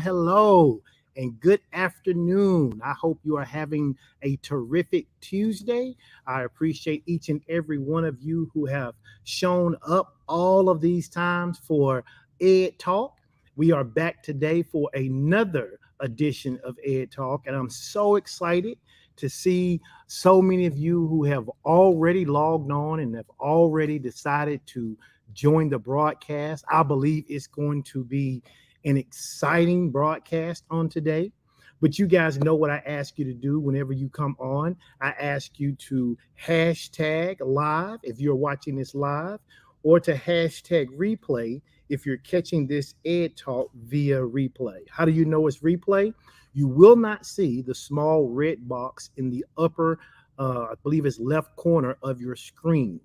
Hello, and good afternoon. I hope you are having a terrific Tuesday. I appreciate each and every one of you who have shown up all of these times for Ed Talk. We are back today for another edition of Ed Talk, and I'm so excited to see so many of you who have already logged on and have already decided to join the broadcast. I believe it's going to be an exciting broadcast on today. But you guys know what I ask you to do whenever you come on. I ask you to hashtag live if you're watching this live, or to hashtag replay if you're catching this Ed Talk via replay. How do you know it's replay? You will not see the small red box in the upper, I believe it's left corner of your screen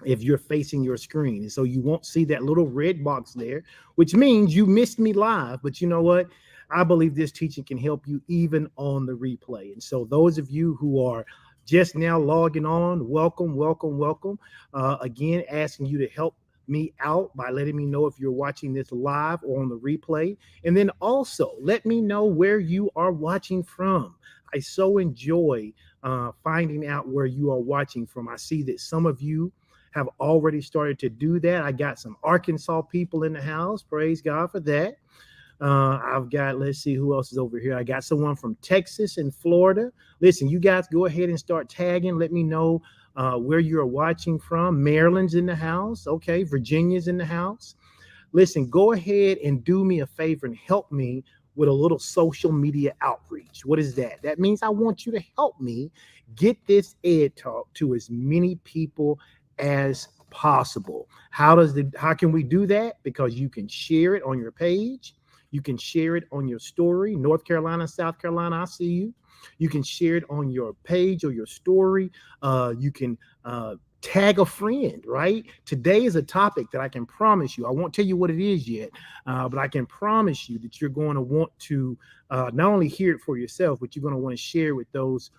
if you're facing your screen. And so you won't see that little red box there, which means you missed me live. But you know what? I believe this teaching can help you even on the replay. And so those of you who are just now logging on, welcome. Again, asking you to help me out by letting me know if you're watching this live or on the replay. And then also let me know where you are watching from. I so enjoy finding out where you are watching from. I see that some of you have already started to do that. I got some Arkansas people in the house. Praise God for that. I've got, let's see who else is over here. I got someone from Texas and Florida. Listen, you guys go ahead and start tagging. Let me know where you're watching from. Maryland's in the house. Okay, Virginia's in the house. Listen, go ahead and do me a favor and help me with a little social media outreach. What is that? That means I want you to help me get this Ed Talk to as many people as possible. How can we do that? Because you can share it on your page. You can share it on your story. North Carolina, South Carolina, I see you. You can share it on your page or your story. You can tag a friend, right? Today is a topic that I can promise you, I won't tell you what it is yet, but I can promise you that you're going to want to not only hear it for yourself, but you're going to want to share with those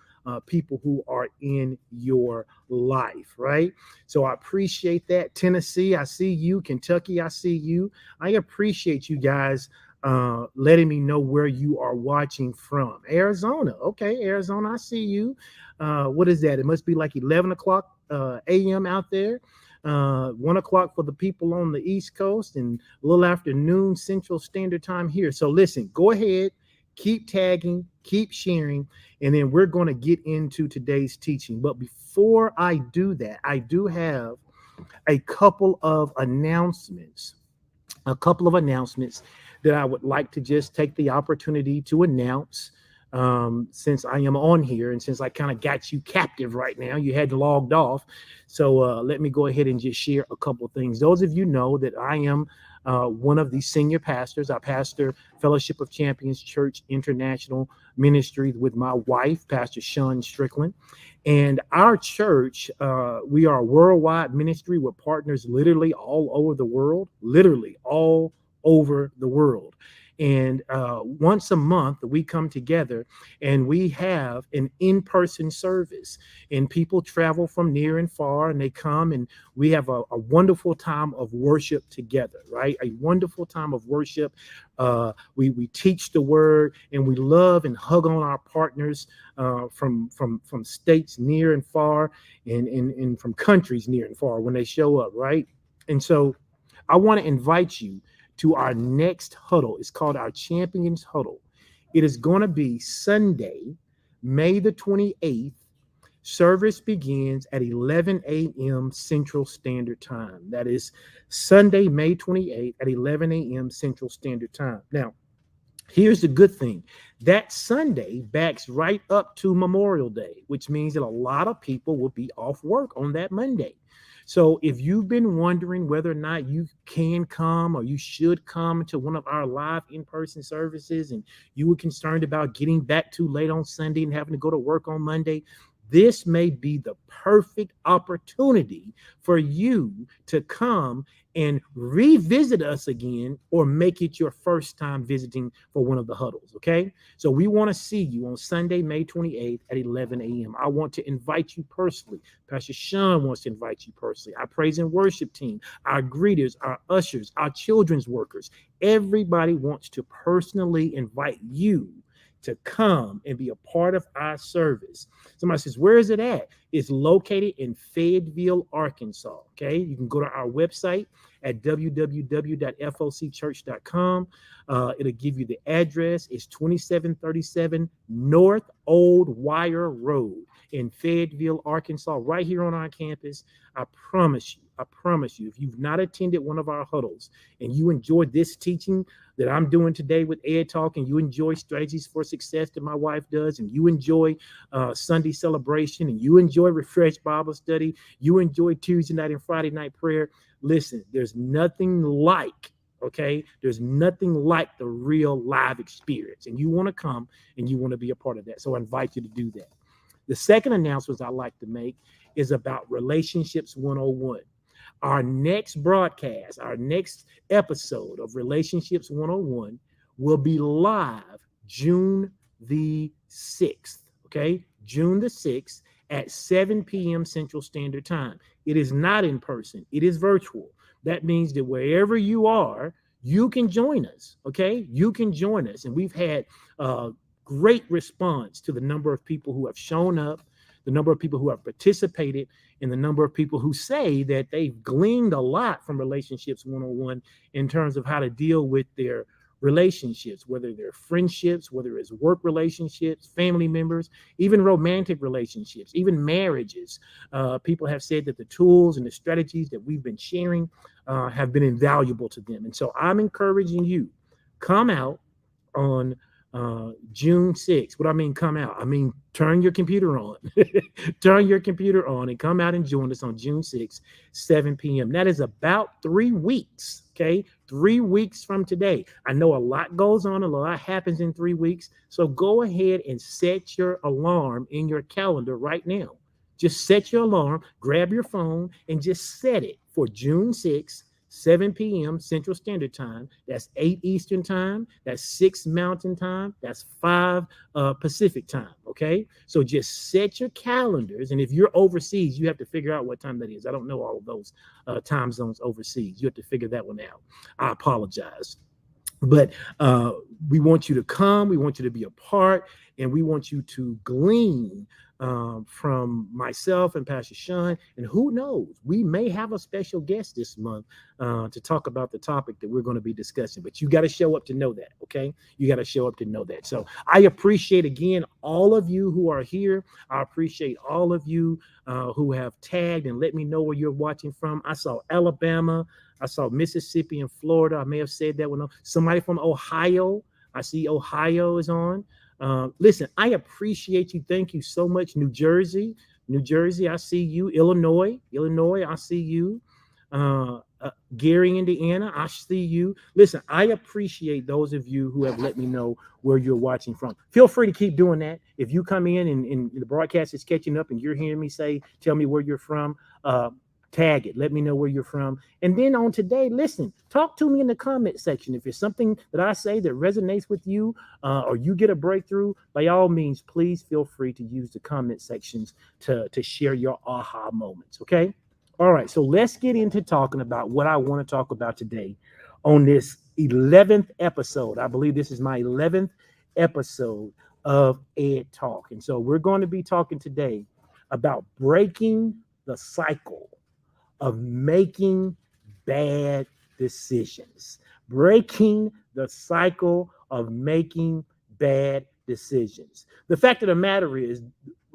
people who are in your life, right? So I appreciate that. Tennessee, I see you. Kentucky, I see you. I appreciate you guys letting me know where you are watching from. Arizona, okay, Arizona, I see you. What is that? It must be like 11 o'clock a.m. out there. 1 o'clock for the people on the East Coast, and a little after noon Central Standard Time here. So listen, go ahead, keep tagging, keep sharing, and then we're going to get into today's teaching. But before I do that, I do have a couple of announcements that I would like to just take the opportunity to announce. Since I am on here and since I kind of got you captive right now, you had logged off. So let me go ahead and just share a couple of things. Those of you know that I am one of the senior pastors. I pastor Fellowship of Champions Church International Ministry with my wife, Pastor Sean Strickland. And our church, we are a worldwide ministry with partners literally all over the world, literally all over the world. And once a month, we come together and we have an in-person service. And people travel from near and far, and they come, and we have a wonderful time of worship together, right? A wonderful time of worship. We teach the word, and we love and hug on our partners from states near and far, and from countries near and far when they show up, right? And so I want to invite you to our next huddle. It's called our Champions Huddle. It is going to be Sunday, May the 28th. Service begins at 11 a.m. Central Standard Time. That is Sunday, May 28th at 11 a.m. Central Standard Time. Now, here's the good thing. That Sunday backs right up to Memorial Day, which means that a lot of people will be off work on that Monday. So if you've been wondering whether or not you can come or you should come to one of our live in-person services, and you were concerned about getting back too late on Sunday and having to go to work on Monday, this may be the perfect opportunity for you to come and revisit us again, or make it your first time visiting for one of the huddles, okay? So we want to see you on Sunday, May 28th at 11 a.m. I want to invite you personally. Pastor Sean wants to invite you personally. Our praise and worship team, our greeters, our ushers, our children's workers, everybody wants to personally invite you to come and be a part of our service. Somebody says, where is it at? It's located in Fayetteville, Arkansas. Okay. You can go to our website at www.focchurch.com. It'll give you the address. It's 2737 North Old Wire Road in Fayetteville, Arkansas, right here on our campus. I promise you, if you've not attended one of our huddles and you enjoyed this teaching that I'm doing today with Ed Talk, and you enjoy Strategies for Success that my wife does, and you enjoy Sunday celebration, and you enjoy Refresh Bible Study, you enjoy Tuesday night and Friday night prayer, listen, there's nothing like the real live experience. And you want to come and you want to be a part of that. So I invite you to do that. The second announcement I like to make is about Relationships 101. Our next broadcast, our next episode of Relationships 101 will be live June the 6th, okay? June the 6th at 7 p.m. Central Standard Time. It is not in person. It is virtual. That means that wherever you are, you can join us, okay? You can join us. And we've had great response to the number of people who have shown up, the number of people who have participated, and the number of people who say that they've gleaned a lot from Relationships 101 in terms of how to deal with their relationships, whether they're friendships, whether it's work relationships, family members, even romantic relationships, even marriages. People have said that the tools and the strategies that we've been sharing have been invaluable to them. And so I'm encouraging you, come out on June 6th. What I mean, come out. I mean, turn your computer on. Turn your computer on and come out and join us on June 6th, 7 p.m. That is about 3 weeks, okay? 3 weeks from today. I know a lot goes on, a lot happens in 3 weeks. So go ahead and set your alarm in your calendar right now. Just set your alarm, grab your phone, and just set it for June 6th, 7 p.m. Central Standard Time. That's 8 Eastern Time. That's 6 Mountain Time. That's 5 Pacific Time. Okay. So just set your calendars. And if you're overseas, you have to figure out what time that is. I don't know all of those time zones overseas. You have to figure that one out. I apologize. But we want you to come. We want you to be a part. And we want you to glean from myself and Pastor Sean. And who knows, we may have a special guest this month to talk about the topic that we're going to be discussing. But you got to show up to know that, okay? You got to show up to know that. So I appreciate, again, all of you who are here. I appreciate all of you who have tagged and let me know where you're watching from. I saw Alabama. I saw Mississippi and Florida. I may have said that one. Somebody from Ohio. I see Ohio is on. Listen, I appreciate you. Thank you so much. New Jersey, I see you. Illinois, I see you. Gary, Indiana, I see you. Listen, I appreciate those of you who have let me know where you're watching from. Feel free to keep doing that. If you come in and the broadcast is catching up and you're hearing me say, tell me where you're from, tag it. Let me know where you're from. And then on today, listen, talk to me in the comment section. If it's something that I say that resonates with you or you get a breakthrough, by all means, please feel free to use the comment sections to share your aha moments. Okay. All right, so let's get into talking about what I want to talk about today on this 11th episode. I believe this is my 11th episode of Ed Talk. And so we're going to be talking today about breaking the cycle of making bad decisions. Breaking the cycle of making bad decisions. The fact of the matter is,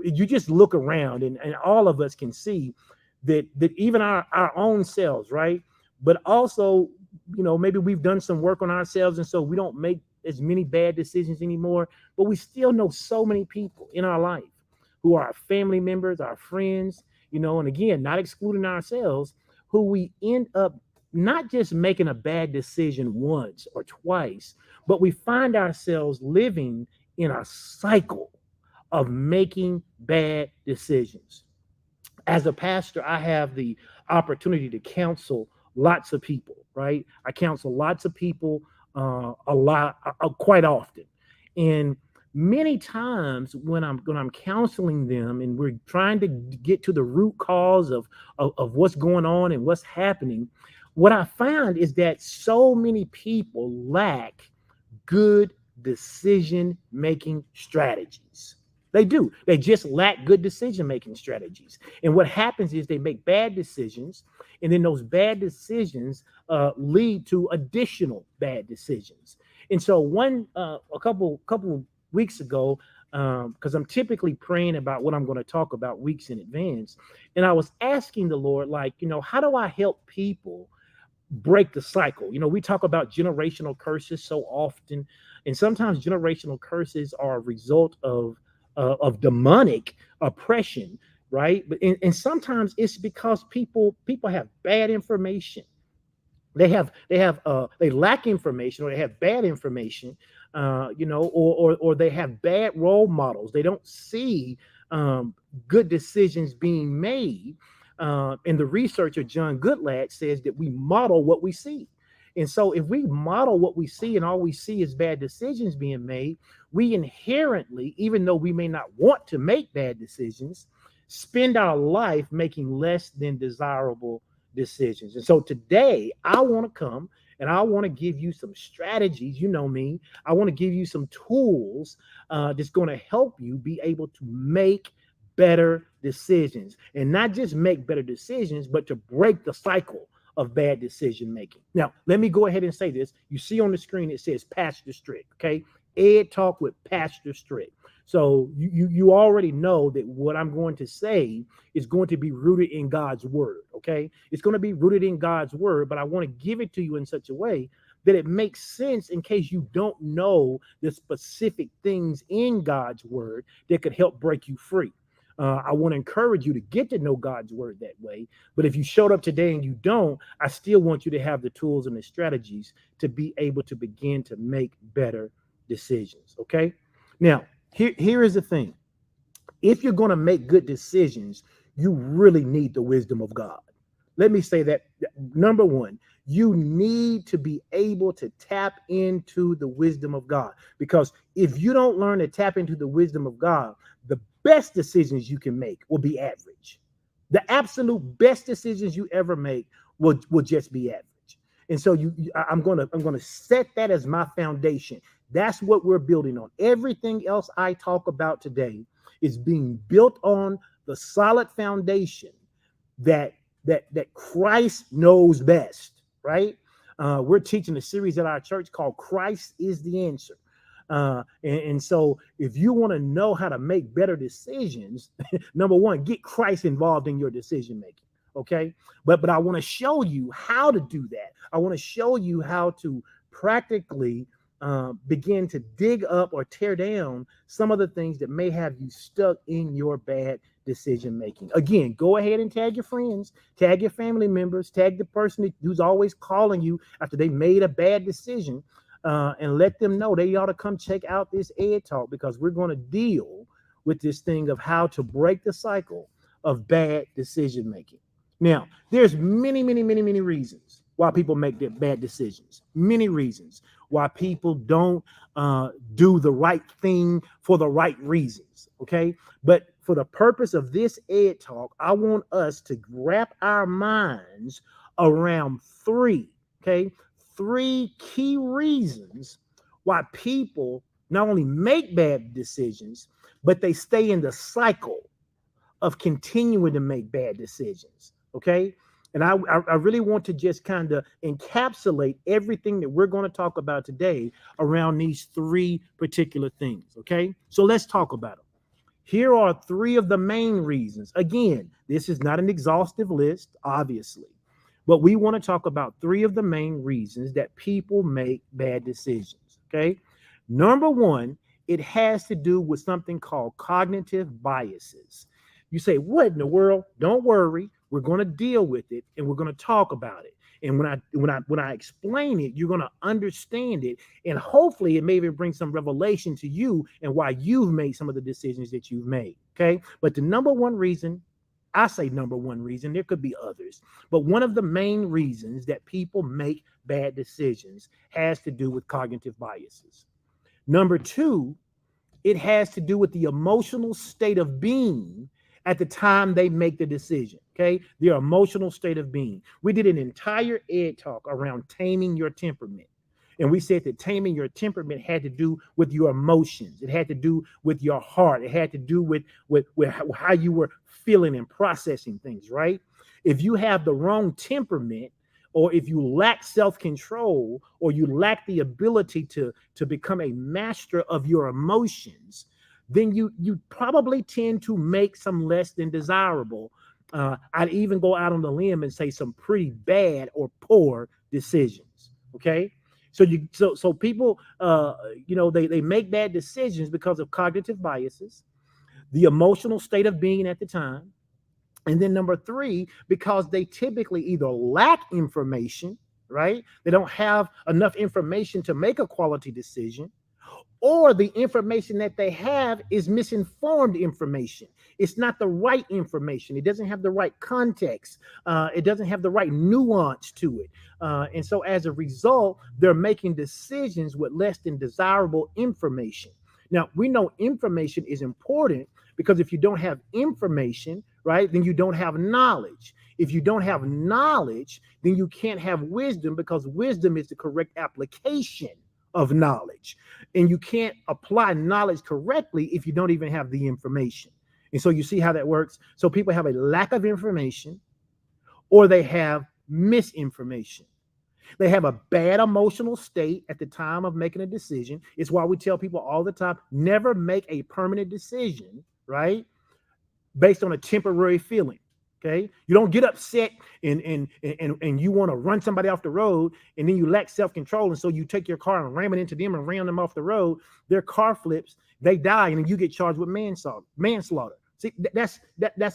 you just look around and all of us can see that even our own selves, right? But also, maybe we've done some work on ourselves, and so we don't make as many bad decisions anymore. But we still know so many people in our life who are our family members, our friends, and again, not excluding ourselves, who we end up not just making a bad decision once or twice, but we find ourselves living in a cycle of making bad decisions. As a pastor, I have the opportunity to counsel lots of people, right? I counsel lots of people quite often. And many times when I'm counseling them and we're trying to get to the root cause of what's going on and what's happening, what I find is that so many people lack good decision making strategies. They do. They just lack good decision making strategies. And what happens is they make bad decisions, and then those bad decisions lead to additional bad decisions. And so, a couple weeks ago, because I'm typically praying about what I'm going to talk about weeks in advance, and I was asking the Lord, like, how do I help people break the cycle? We talk about generational curses so often, and sometimes generational curses are a result of demonic oppression, right? And sometimes it's because people have bad information. They lack information, or they have bad information, or they have bad role models. They don't see good decisions being made. And the researcher John Goodlad says that we model what we see. And so if we model what we see and all we see is bad decisions being made, we inherently, even though we may not want to make bad decisions, spend our life making less than desirable decisions. And so today I want to come and I want to give you some strategies. You know me. I want to give you some tools that's going to help you be able to make better decisions, and not just make better decisions, but to break the cycle of bad decision making. Now, let me go ahead and say this. You see on the screen, it says Pastor Strick. Okay. Ed Talk with Pastor Strick. So you already know that what I'm going to say is going to be rooted in God's word. Okay. It's going to be rooted in God's word, but I want to give it to you in such a way that it makes sense in case you don't know the specific things in God's word that could help break you free. I want to encourage you to get to know God's word that way. But if you showed up today and you don't, I still want you to have the tools and the strategies to be able to begin to make better decisions. Okay. Now, here is the thing. If you're going to make good decisions, you really need the wisdom of God. Let me say that. Number one, you need to be able to tap into the wisdom of God, because if you don't learn to tap into the wisdom of God, the best decisions you can make will be average. The absolute best decisions you ever make will just be average. And so I'm gonna set that as my foundation. That's what we're building on. Everything else I talk about today is being built on the solid foundation that Christ knows best, right? We're teaching a series at our church called Christ is the Answer. And so if you want to know how to make better decisions, number one, get Christ involved in your decision making. Okay. But I want to show you how to do that. I want to show you how to practically begin to dig up or tear down some of the things that may have you stuck in your bad decision making. Again, go ahead and tag your friends, tag your family members, tag the person who's always calling you after they made a bad decision, and let them know they ought to come check out this Ed Talk, because we're going to deal with this thing of how to break the cycle of bad decision making. Now, there's many reasons why people make their bad decisions. Many reasons why people don't do the right thing for the right reasons. Okay, but for the purpose of this Ed Talk, I want us to wrap our minds around three key reasons why people not only make bad decisions, but they stay in the cycle of continuing to make bad decisions. Okay. And I really want to just kind of encapsulate everything that we're going to talk about today around these three particular things. Okay. So let's talk about them. Here are three of the main reasons. Again, this is not an exhaustive list, obviously, but we want to talk about three of the main reasons that people make bad decisions. Okay. Number one, it has to do with something called cognitive biases. You say, what in the world? Don't worry. We're going to deal with it and we're going to talk about it. And when I explain it, you're going to understand it. And hopefully it may even bring some revelation to you and why you've made some of the decisions that you've made. Okay. But the number one reason, I say number one reason, there could be others, but one of the main reasons that people make bad decisions has to do with cognitive biases. Number two, it has to do with the emotional state of being at the time they make the decision. Okay, their emotional state of being. We did an entire Ed Talk around taming your temperament. And we said that taming your temperament had to do with your emotions. It had to do with your heart. It had to do with how you were feeling and processing things, right? If you have the wrong temperament, or if you lack self-control, or you lack the ability to become a master of your emotions, then you probably tend to make some less than desirable. I'd even go out on the limb and say some pretty bad or poor decisions. Okay, so people, they make bad decisions because of cognitive biases, the emotional state of being at the time, and then number three, because they typically either lack information, right? They don't have enough information to make a quality decision, or the information that they have is misinformed information. It's not the right information. It doesn't have the right context. It doesn't have the right nuance to it. And so as a result, they're making decisions with less than desirable information. Now, we know information is important because if you don't have information, right, then you don't have knowledge. If you don't have knowledge, then you can't have wisdom, because wisdom is the correct application of knowledge. And you can't apply knowledge correctly if you don't even have the information. And so you see how that works. So people have a lack of information, or they have misinformation. They have a bad emotional state at the time of making a decision. It's why we tell people all the time, never make a permanent decision, right, based on a temporary feeling. Okay, you don't get upset and you want to run somebody off the road, and then you lack self-control, and so you take your car and ram it into them and ram them off the road. Their car flips, they die, and then you get charged with manslaughter. See, that's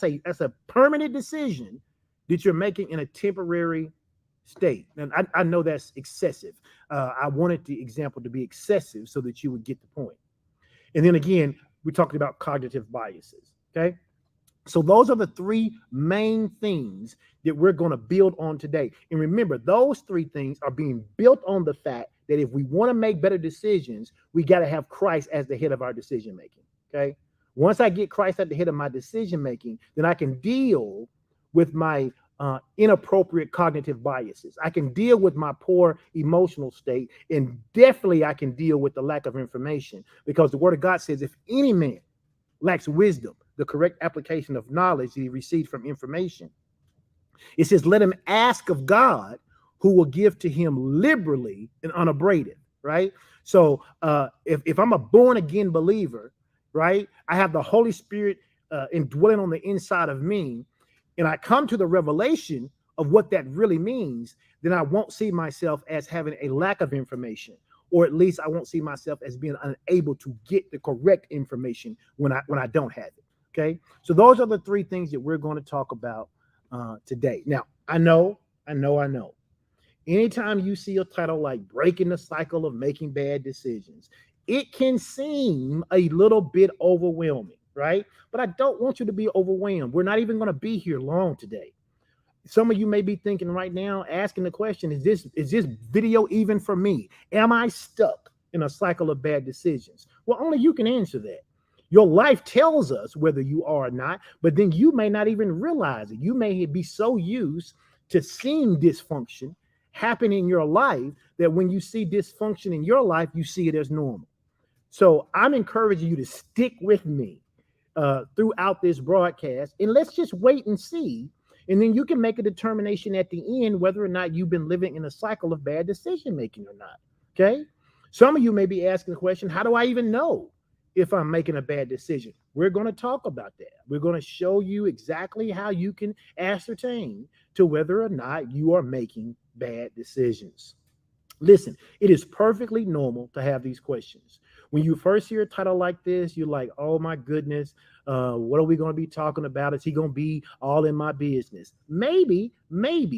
a permanent decision that you're making in a temporary state. And I know that's excessive. I wanted the example to be excessive so that you would get the point. And then again, we're talking about cognitive biases. Okay. So those are the three main things that we're going to build on today. And remember, those three things are being built on the fact that if we want to make better decisions, we got to have Christ as the head of our decision making. Okay. Once I get Christ at the head of my decision making, then I can deal with my inappropriate cognitive biases. I can deal with my poor emotional state, and definitely I can deal with the lack of information, because the word of God says, if any man lacks wisdom, the correct application of knowledge he received from information, it says, let him ask of God, who will give to him liberally and unabraded, right? So if I'm a born again believer, right, I have the Holy Spirit indwelling on the inside of me, and I come to the revelation of what that really means, then I won't see myself as having a lack of information, or at least I won't see myself as being unable to get the correct information when I don't have it. Okay. So those are the three things that we're going to talk about today. Now, I know. Anytime you see a title like Breaking the Cycle of Making Bad Decisions, it can seem a little bit overwhelming, right? But I don't want you to be overwhelmed. We're not even going to be here long today. Some of you may be thinking right now, asking the question, is this video even for me? Am I stuck in a cycle of bad decisions? Well, only you can answer that. Your life tells us whether you are or not, but then you may not even realize it. You may be so used to seeing dysfunction happen in your life that when you see dysfunction in your life, you see it as normal. So I'm encouraging you to stick with me throughout this broadcast, and let's just wait and see. And then you can make a determination at the end whether or not you've been living in a cycle of bad decision making or not. Okay. Some of you may be asking the question, how do I even know if I'm making a bad decision? We're going to talk about that. We're going to show you exactly how you can ascertain to whether or not you are making bad decisions. Listen, it is perfectly normal to have these questions. When you first hear a title like this, you're like, oh my goodness, what are we going to be talking about? Is he going to be all in my business? Maybe,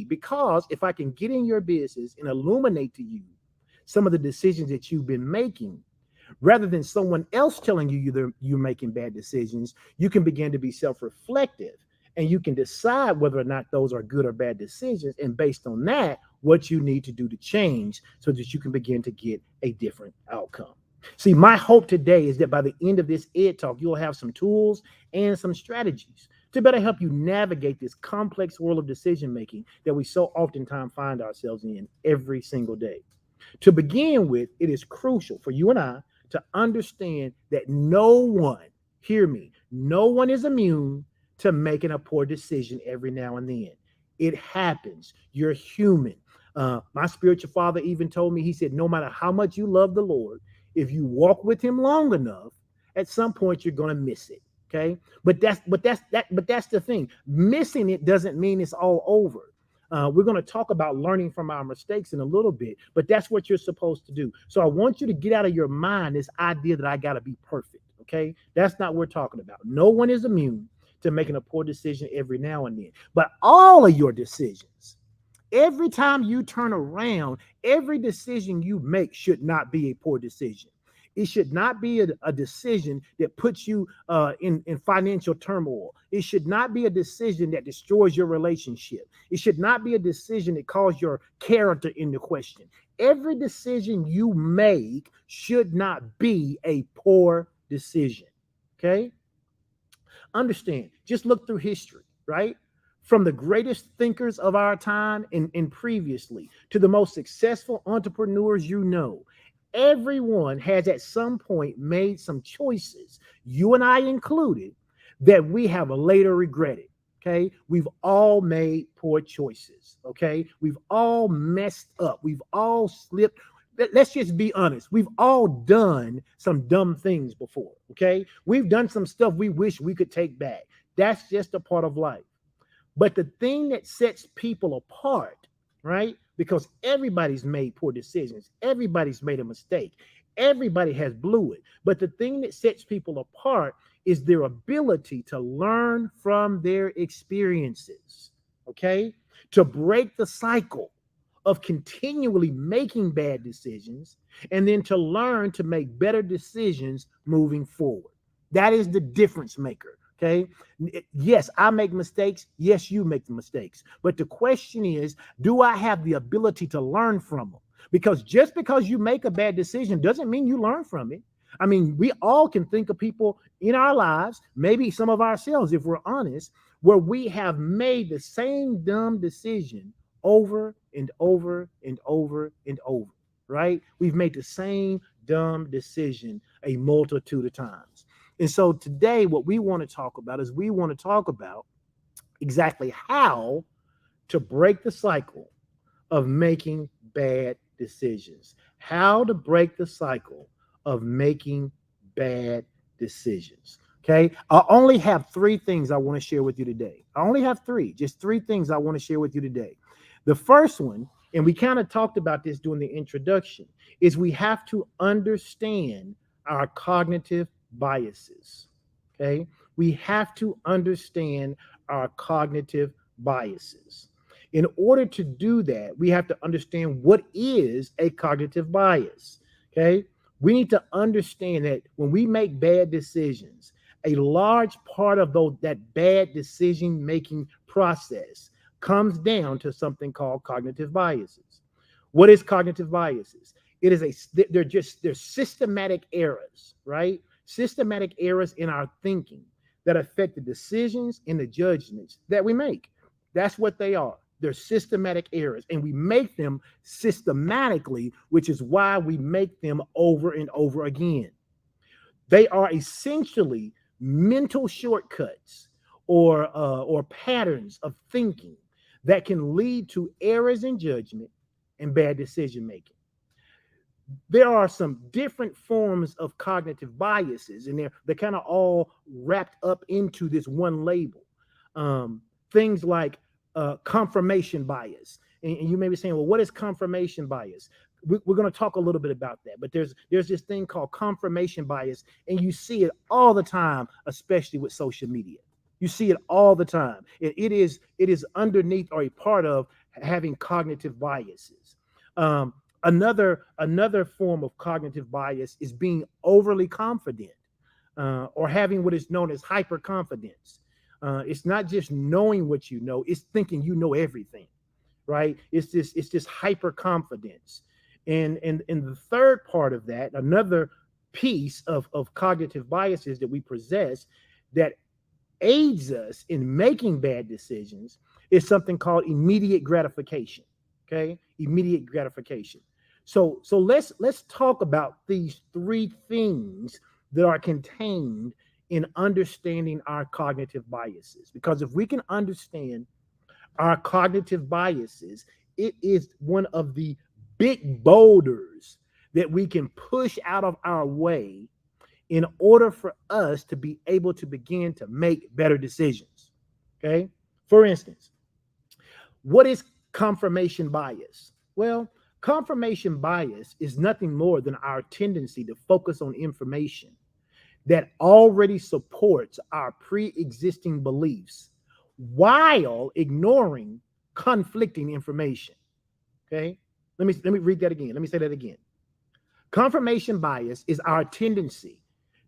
because if I can get in your business and illuminate to you some of the decisions that you've been making, rather than someone else telling you you're making bad decisions, you can begin to be self-reflective and you can decide whether or not those are good or bad decisions. And based on that, what you need to do to change so that you can begin to get a different outcome. See, my hope today is that by the end of this Ed Talk, you'll have some tools and some strategies to better help you navigate this complex world of decision making that we so oftentimes find ourselves in every single day. To begin with, it is crucial for you and I to understand that no one, hear me, no one is immune to making a poor decision every now and then. It happens. You're human. My spiritual father even told me, he said, no matter how much you love the Lord, if you walk with him long enough, at some point you're going to miss it. Okay. But that's the thing. Missing it doesn't mean it's all over. We're going to talk about learning from our mistakes in a little bit, but that's what you're supposed to do. So I want you to get out of your mind this idea that I got to be perfect. Okay. That's not what we're talking about. No one is immune to making a poor decision every now and then, but all of your decisions, every time you turn around, every decision you make should not be a poor decision. It should not be a decision that puts you in financial turmoil. It should not be a decision that destroys your relationship. It should not be a decision that calls your character into question. Every decision you make should not be a poor decision. Okay? Understand, just look through history, right? From the greatest thinkers of our time and previously to the most successful entrepreneurs you know, everyone has at some point made some choices, you and I included, that we have later regretted. Okay. We've all made poor choices. Okay. We've all messed up. We've all slipped. Let's just be honest. We've all done some dumb things before. Okay. We've done some stuff we wish we could take back. That's just a part of life. But the thing that sets people apart, right? Because everybody's made poor decisions, everybody's made a mistake, everybody has blew it. But the thing that sets people apart is their ability to learn from their experiences, okay? To break the cycle of continually making bad decisions and then to learn to make better decisions moving forward. That is the difference maker. Okay. Yes, I make mistakes. Yes, you make the mistakes. But the question is, do I have the ability to learn from them? Because just because you make a bad decision doesn't mean you learn from it. I mean, we all can think of people in our lives, maybe some of ourselves, if we're honest, where we have made the same dumb decision over and over and over and over, right? We've made the same dumb decision a multitude of times. And so today, what we want to talk about is we want to talk about exactly how to break the cycle of making bad decisions. How to break the cycle of making bad decisions. Okay. I only have three things I want to share with you today. I only have just three things I want to share with you today. The first one, and we kind of talked about this during the introduction, is we have to understand our cognitive biases. Okay. we have to understand our cognitive biases. In order to do that, we have to understand what is a cognitive bias. Okay. We need to understand that when we make bad decisions, a large part of that bad decision making process comes down to something called cognitive biases. What is cognitive biases? It is they're systematic errors, right? Systematic errors in our thinking that affect the decisions and the judgments that we make. That's what they are. They're systematic errors, and we make them systematically, which is why we make them over and over again. They are essentially mental shortcuts or patterns of thinking that can lead to errors in judgment and bad decision making. There are some different forms of cognitive biases, and they're kind of all wrapped up into this one label. Things like confirmation bias, and you may be saying, "Well, what is confirmation bias?" We're going to talk a little bit about that, but there's this thing called confirmation bias, and you see it all the time, especially with social media. You see it all the time. It is underneath or a part of having cognitive biases. Another form of cognitive bias is being overly confident or having what is known as hyperconfidence. It's not just knowing what you know; it's thinking you know everything, right? It's this hyperconfidence. And the third part of that, another piece of cognitive biases that we possess that aids us in making bad decisions is something called immediate gratification. Okay, immediate gratification. So let's talk about these three things that are contained in understanding our cognitive biases. Because if we can understand our cognitive biases, it is one of the big boulders that we can push out of our way in order for us to be able to begin to make better decisions. Okay. For instance, what is confirmation bias? Well, confirmation bias is nothing more than our tendency to focus on information that already supports our pre-existing beliefs while ignoring conflicting information. Okay? Let me read that again. Let me say that again. Confirmation bias is our tendency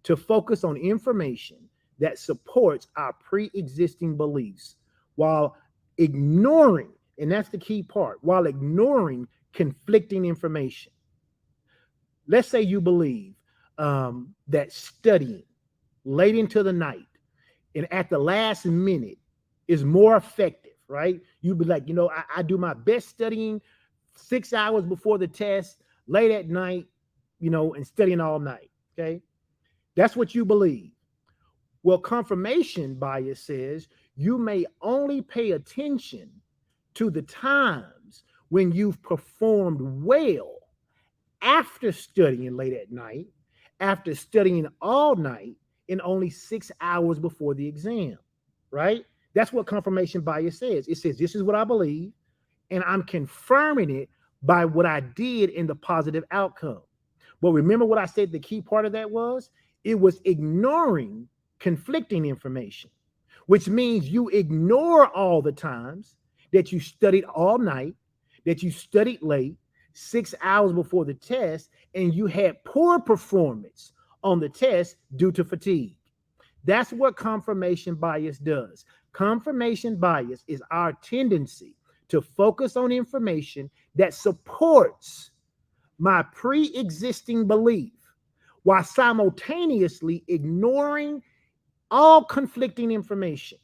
to focus on information that supports our pre-existing beliefs while ignoring, and that's the key part, while ignoring conflicting information. Let's say you believe that studying late into the night and at the last minute is more effective, right? You'd be like, I do my best studying 6 hours before the test, late at night, and studying all night. Okay. That's what you believe. Well, confirmation bias says you may only pay attention to the times when you've performed well after studying late at night, after studying all night, and only 6 hours before the exam, right? That's what confirmation bias says. It says, this is what I believe, and I'm confirming it by what I did in the positive outcome. But remember what I said the key part of that was? It was ignoring conflicting information, which means you ignore all the times that you studied all night, that you studied late, 6 hours before the test, and you had poor performance on the test due to fatigue. That's what confirmation bias does. Confirmation bias is our tendency to focus on information that supports my pre-existing belief while simultaneously ignoring all conflicting information.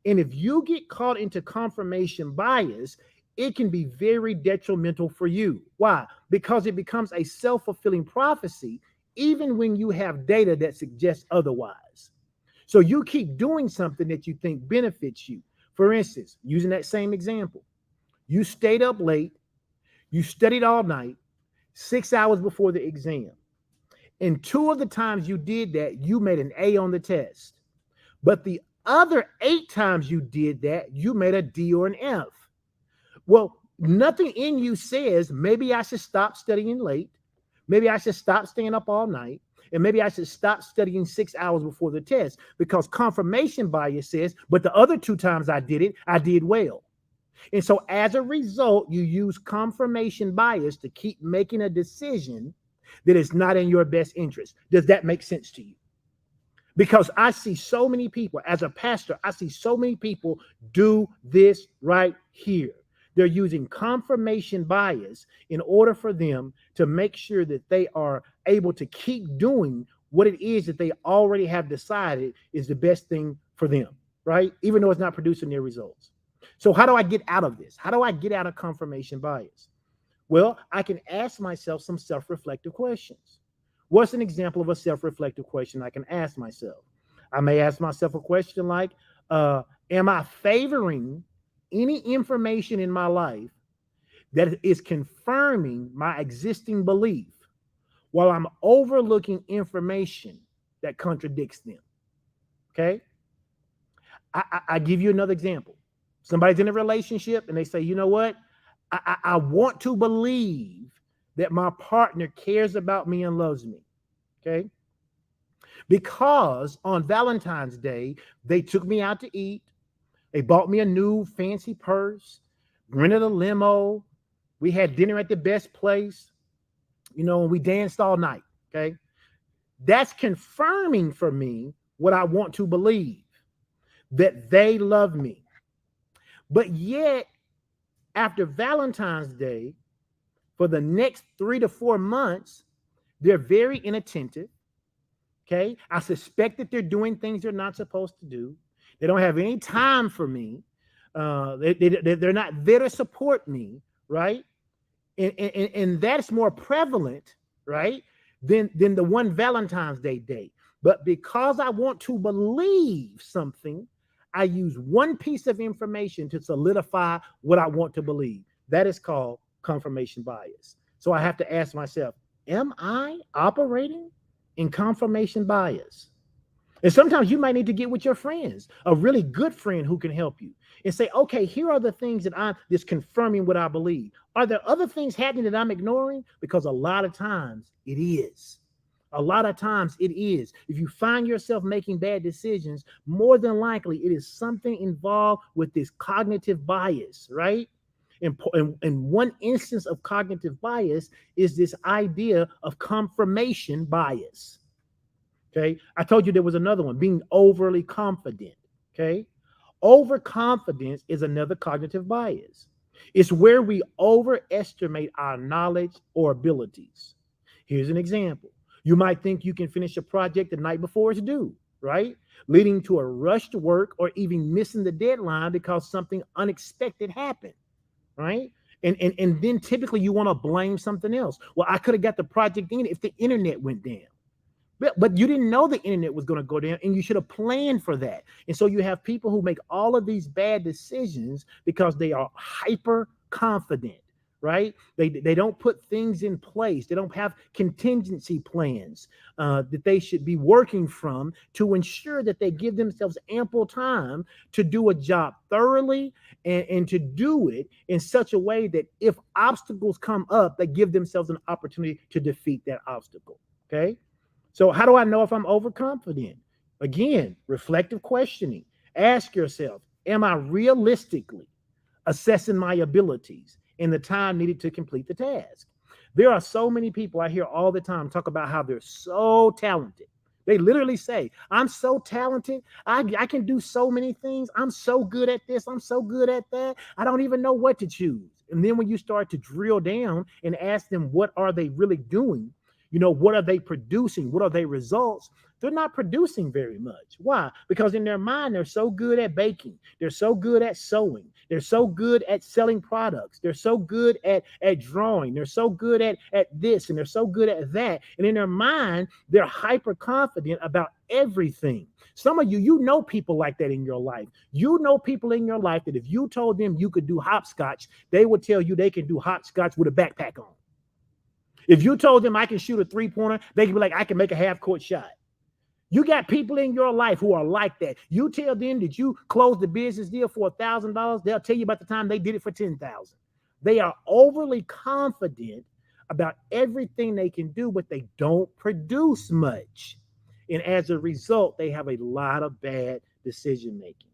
And if you get caught into confirmation bias, it can be very detrimental for you. Why? Because it becomes a self-fulfilling prophecy, even when you have data that suggests otherwise. So you keep doing something that you think benefits you. For instance, using that same example, you stayed up late, you studied all night, 6 hours before the exam. And 2 of the times you did that, you made an A on the test. But the other 8 times you did that, you made a D or an F. Well, nothing in you says maybe I should stop studying late. Maybe I should stop staying up all night. And maybe I should stop studying 6 hours before the test because confirmation bias says, but the other 2 times I did it, I did well. And so as a result, you use confirmation bias to keep making a decision that is not in your best interest. Does that make sense to you? Because I see so many people, as a pastor, I see so many people do this right here. They're using confirmation bias in order for them to make sure that they are able to keep doing what it is that they already have decided is the best thing for them, right? Even though it's not producing their results. So how do I get out of this? How do I get out of confirmation bias? Well, I can ask myself some self-reflective questions. What's an example of a self-reflective question I can ask myself? I may ask myself a question like, am I favoring any information in my life that is confirming my existing belief while I'm overlooking information that contradicts them? Okay. I give you another example. Somebody's in a relationship and they say, you know what? I want to believe that my partner cares about me and loves me. Okay. Because on Valentine's Day, they took me out to eat. They bought me a new fancy purse, rented a limo. We had dinner at the best place, and we danced all night. Okay. That's confirming for me what I want to believe, that they love me. But yet, after Valentine's Day, for the next 3 to 4 months, they're very inattentive. Okay. I suspect that they're doing things they're not supposed to do. They don't have any time for me. They're not there to support me. Right. And that's more prevalent, right, than the one Valentine's Day date. But because I want to believe something, I use one piece of information to solidify what I want to believe. That is called confirmation bias. So I have to ask myself, am I operating in confirmation bias? And sometimes you might need to get with your friends, a really good friend who can help you, and say, okay, here are the things that's confirming what I believe. Are there other things happening that I'm ignoring? Because a lot of times it is. A lot of times it is. If you find yourself making bad decisions, more than likely it is something involved with this cognitive bias, right? And one instance of cognitive bias is this idea of confirmation bias. Okay. I told you there was another one, being overly confident. Okay. Overconfidence is another cognitive bias. It's where we overestimate our knowledge or abilities. Here's an example. You might think you can finish a project the night before it's due, right? Leading to a rushed work or even missing the deadline because something unexpected happened, right? And then typically you want to blame something else. Well, I could have got the project in if the internet went down. But you didn't know the internet was going to go down, and you should have planned for that. And so you have people who make all of these bad decisions because they are hyper confident, right? They don't put things in place. They don't have contingency plans that they should be working from to ensure that they give themselves ample time to do a job thoroughly and to do it in such a way that if obstacles come up, they give themselves an opportunity to defeat that obstacle. Okay. So how do I know if I'm overconfident? Again, reflective questioning. Ask yourself, am I realistically assessing my abilities and the time needed to complete the task? There are so many people I hear all the time talk about how they're so talented. They literally say, I'm so talented. I can do so many things. I'm so good at this. I'm so good at that. I don't even know what to choose. And then when you start to drill down and ask them, what are they really doing? What are they producing? What are their results? They're not producing very much. Why? Because in their mind, they're so good at baking. They're so good at sewing. They're so good at selling products. They're so good at drawing. They're so good at this, and they're so good at that. And in their mind, they're hyper confident about everything. Some of you know people like that in your life. You know people in your life that if you told them you could do hopscotch, they would tell you they can do hopscotch with a backpack on. If you told them I can shoot a 3-pointer, they can be like, I can make a half-court shot. You got people in your life who are like that. You tell them that you closed the business deal for $1,000, they'll tell you about the time they did it for $10,000. They are overly confident about everything they can do, but they don't produce much. And as a result, they have a lot of bad decision making.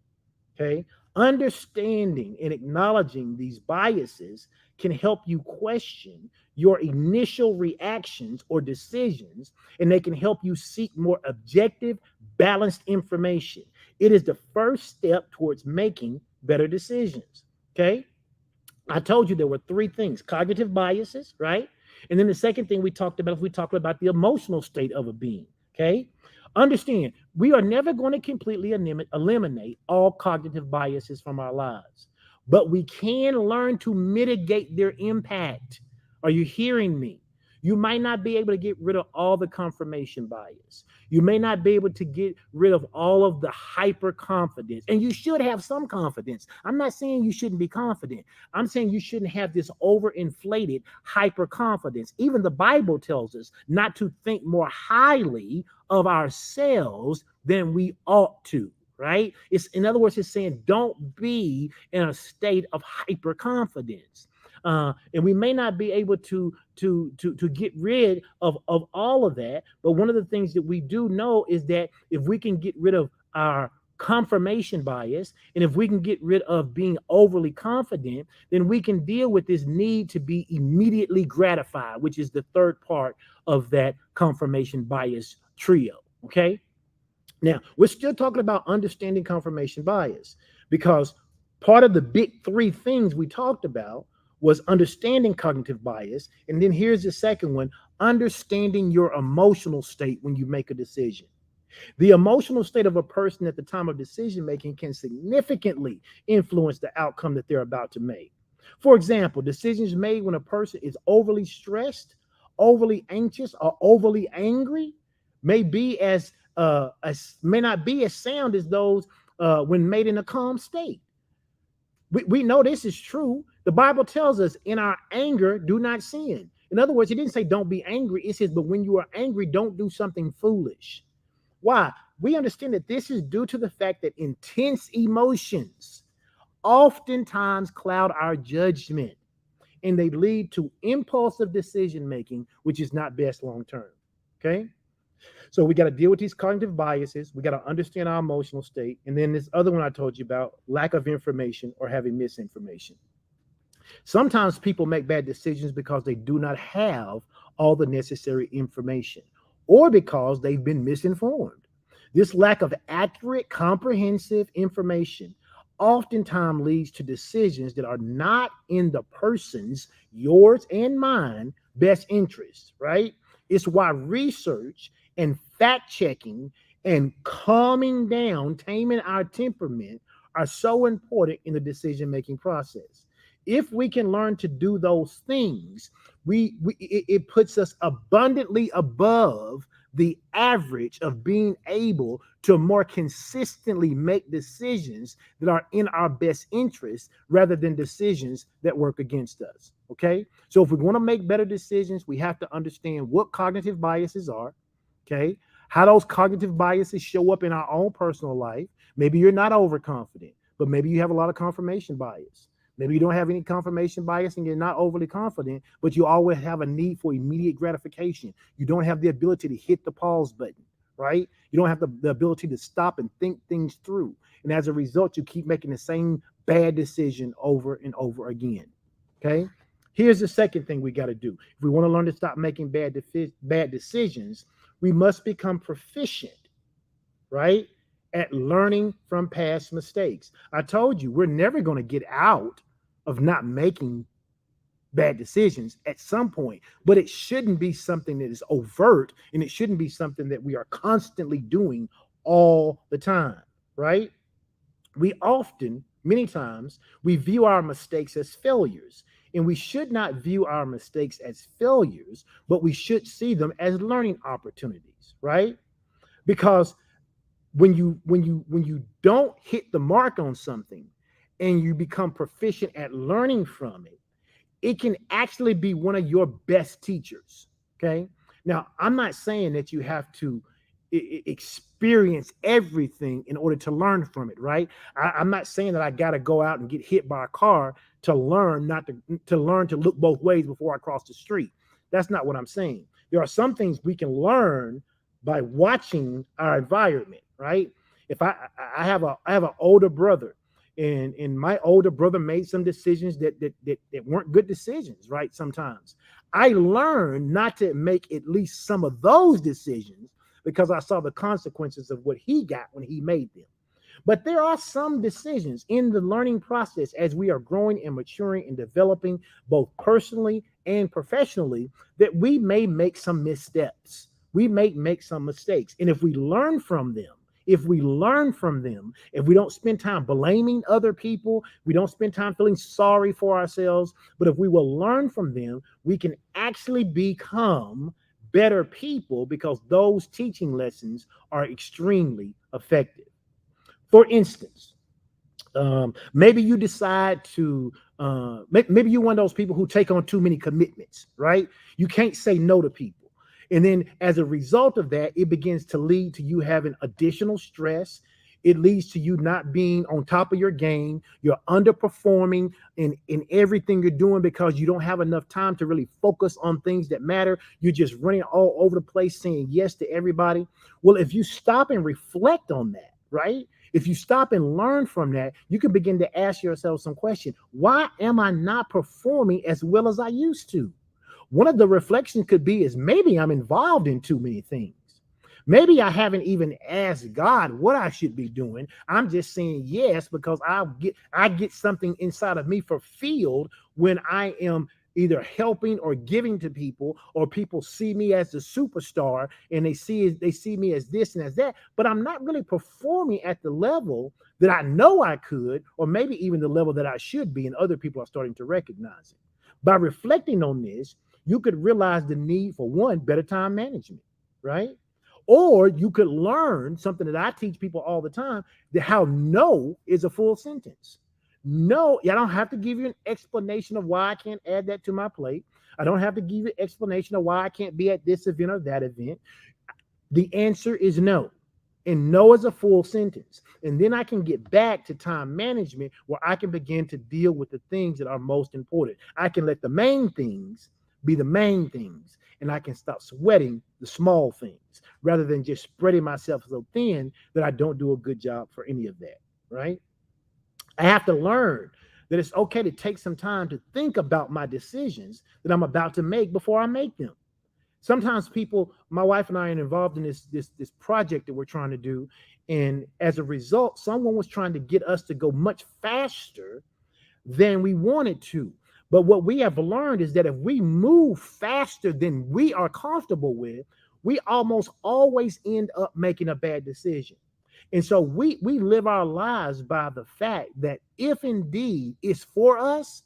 Okay. Understanding and acknowledging these biases can help you question your initial reactions or decisions, and they can help you seek more objective, balanced information. It is the first step towards making better decisions. Okay. I told you there were three things: cognitive biases, right? And then the second thing we talked about the emotional state of a being. Okay. Understand, we are never going to completely eliminate all cognitive biases from our lives, but we can learn to mitigate their impact. Are you hearing me? You might not be able to get rid of all the confirmation bias. You may not be able to get rid of all of the hyper confidence. And you should have some confidence. I'm not saying you shouldn't be confident. I'm saying you shouldn't have this overinflated hyper confidence. Even the Bible tells us not to think more highly of ourselves than we ought to, right? It's, in other words, it's saying don't be in a state of hyper confidence. And we may not be able to get rid of all of that, but one of the things that we do know is that if we can get rid of our confirmation bias, and if we can get rid of being overly confident, then we can deal with this need to be immediately gratified, which is the third part of that confirmation bias trio. Okay. Now, we're still talking about understanding confirmation bias, because part of the big three things we talked about was understanding cognitive bias. And then here's the second one: understanding your emotional state when you make a decision. The emotional state of a person at the time of decision making can significantly influence the outcome that they're about to make. For example, decisions made when a person is overly stressed, overly anxious, or overly angry may not be as sound as those when made in a calm state. We know this is true. The Bible tells us, in our anger, do not sin. In other words, it didn't say don't be angry. It says, but when you are angry, don't do something foolish. Why? We understand that this is due to the fact that intense emotions oftentimes cloud our judgment, and they lead to impulsive decision making, which is not best long term. Okay. So we got to deal with these cognitive biases. We got to understand our emotional state. And then this other one I told you about, lack of information or having misinformation. Sometimes people make bad decisions because they do not have all the necessary information, or because they've been misinformed. This lack of accurate, comprehensive information oftentimes leads to decisions that are not in the person's, yours and mine, best interests, right? It's why research and fact checking and calming down, taming our temperament are so important in the decision making process. If we can learn to do those things, it puts us abundantly above the average of being able to more consistently make decisions that are in our best interest, rather than decisions that work against us. Okay. So if we want to make better decisions, we have to understand what cognitive biases are. Okay. How those cognitive biases show up in our own personal life. Maybe you're not overconfident, but maybe you have a lot of confirmation bias. Maybe you don't have any confirmation bias and you're not overly confident, but you always have a need for immediate gratification. You don't have the ability to hit the pause button, right? You don't have the ability to stop and think things through. And as a result, you keep making the same bad decision over and over again. Okay. Here's the second thing we got to do. If we want to learn to stop making bad decisions, we must become proficient, right, at learning from past mistakes. I told you, we're never going to get out of not making bad decisions at some point, but it shouldn't be something that is overt, and it shouldn't be something that we are constantly doing all the time, right? Many times, we view our mistakes as failures, and we should not view our mistakes as failures, but we should see them as learning opportunities, right? Because when you don't hit the mark on something and you become proficient at learning from it, it can actually be one of your best teachers. Okay. Now, I'm not saying that you have to experience everything in order to learn from it, right? I'm not saying that I got to go out and get hit by a car to learn not to learn to look both ways before I cross the street. That's not what I'm saying. There are some things we can learn by watching our environment, right? If I have an older brother, and my older brother made some decisions that weren't good decisions, right? Sometimes I learned not to make at least some of those decisions because I saw the consequences of what he got when he made them. But there are some decisions in the learning process as we are growing and maturing and developing both personally and professionally that we may make some missteps. We may make some mistakes. And if we learn from them, if we don't spend time blaming other people, we don't spend time feeling sorry for ourselves, but if we will learn from them, we can actually become better people because those teaching lessons are extremely effective. For instance, maybe you decide to, maybe you're one of those people who take on too many commitments, right? You can't say no to people. And then as a result of that, it begins to lead to you having additional stress. It leads to you not being on top of your game. You're underperforming in everything you're doing because you don't have enough time to really focus on things that matter. You're just running all over the place saying yes to everybody. Well, if you stop and reflect on that, right? If you stop and learn from that, you can begin to ask yourself some questions. Why am I not performing as well as I used to? One of the reflections could be is maybe I'm involved in too many things. Maybe I haven't even asked God what I should be doing. I'm just saying yes because I get something inside of me fulfilled when I am either helping or giving to people, or people see me as the superstar and they see me as this and as that, but I'm not really performing at the level that I know I could, or maybe even the level that I should be, and other people are starting to recognize it. By reflecting on this, you could realize the need for one, better time management, right? Or you could learn something that I teach people all the time, that how no is a full sentence. No, I don't have to give you an explanation of why I can't add that to my plate. I don't have to give you an explanation of why I can't be at this event or that event. The answer is no. And no is a full sentence. And then I can get back to time management where I can begin to deal with the things that are most important. I can let the main things be the main things, and I can stop sweating the small things rather than just spreading myself so thin that I don't do a good job for any of that, right? I have to learn that it's okay to take some time to think about my decisions that I'm about to make before I make them. Sometimes people, my wife and I, are involved in this project that we're trying to do, and as a result, someone was trying to get us to go much faster than we wanted to. But what we have learned is that if we move faster than we are comfortable with, we almost always end up making a bad decision. And so we live our lives by the fact that if indeed it's for us,